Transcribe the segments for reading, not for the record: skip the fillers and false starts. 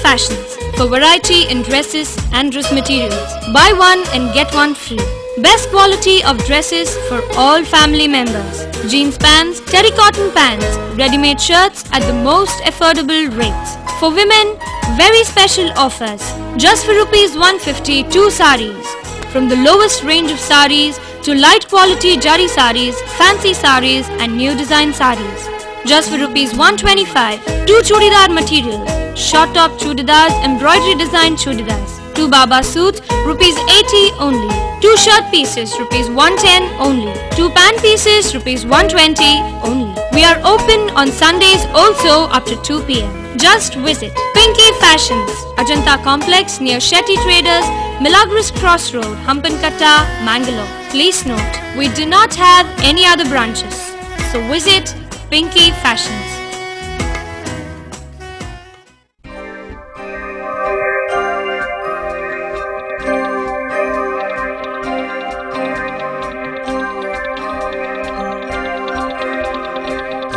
Fashions for variety in dresses and dress materials. Buy one and get one free. Best quality of dresses for all family members. Jeans pants, terry cotton pants, ready-made shirts at the most affordable rates. For women, very special offers. Just for Rs 150, 2 saris. From the lowest range of saris to light quality jari saris, fancy saris and new design saris. Just for Rs 125, 2 chudidar material, short top chudidars, embroidery design chudidars. 2 baba suits, Rs 80 only. 2 shirt pieces, Rs 110 only. 2 pant pieces, Rs 120 only. We are open on Sundays also up to 2 p.m. Just visit Pinky Fashions, Ajanta Complex near Shetty Traders, Milagros Crossroad, Hampankatta, Mangalore. Please note, we do not have any other branches. So visit Pinky Fashions.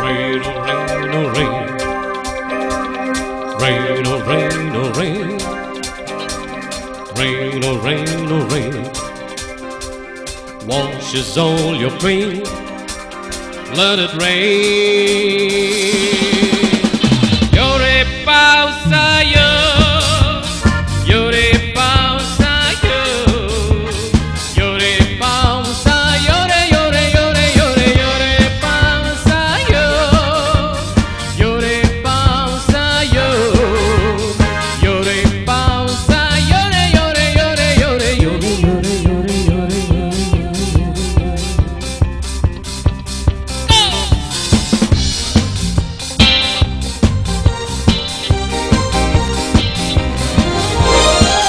Rain, oh rain, oh rain. Rain, oh rain, oh rain. Rain, oh rain, oh rain. Washes all your pain. Let it rain. Yore pausa yo. Yore pausa yo. Yore pausa yore yore yore yore yore pausa yo. Yore pausa yo. Yore pausa yore yore yore yore yore yore yore yore.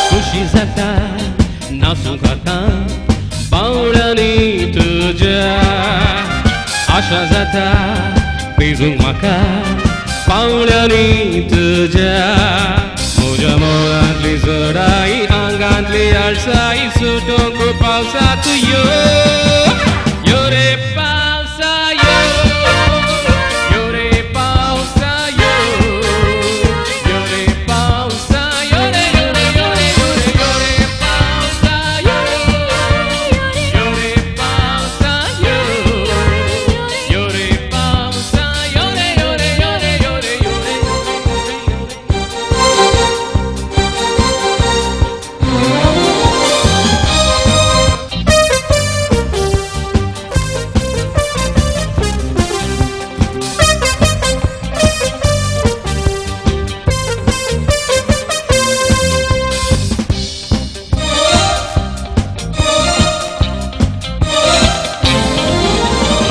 खुशी जाता नाचूं खाता बावळ्यांनी तुझ्या आशा जाता पेजूंक म्हाका पावल्यांनी तुझ्या म्हज्या मोळांतली जडाई आंगांतली आळसाई सुटोंक पावसांत यो यो रे पावसा यो यो रे पावसा यो यो रे पावसा यो रे यो रे यो रे यो रे यो रे पावसा यो यो रे पावसा यो यो रे पावसा यो रे यो रे यो रे यो रे यो रे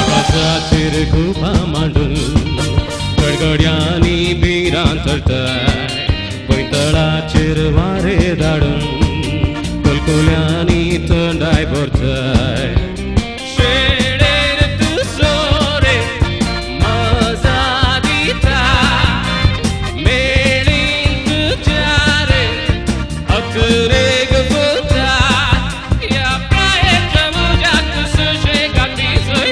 आकाशाचेर खुबा मांडून गडगड्यांनी बिरां चडटाय पैतळाचेर वारे धाडून कोलकोल्यांनी थंडाय भरताय शेडेर तूं सोरे मजा दिता मेळीन तुज्या रे अकरेक भोवता ह्या प्रायेच्या मोज्याक सुशेगाची सोय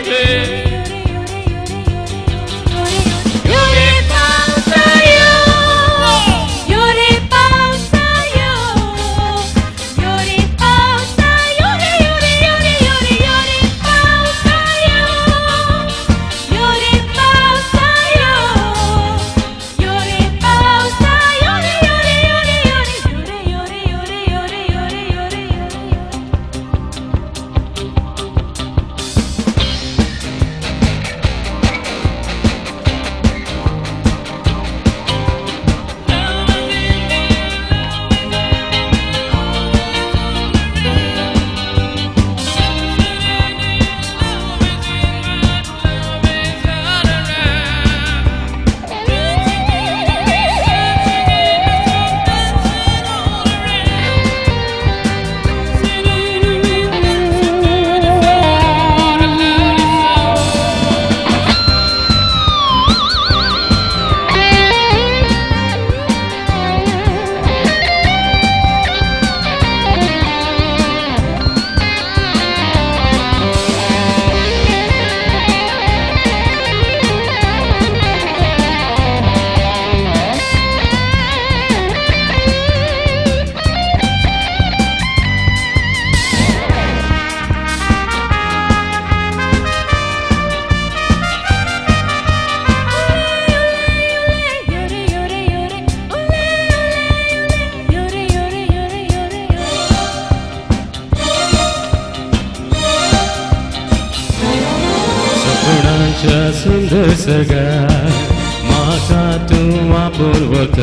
Yore pausa yo, yore pausa yo, yore pausa yore yore yore yore सुन्दर सगा माका तुमा पूर्वत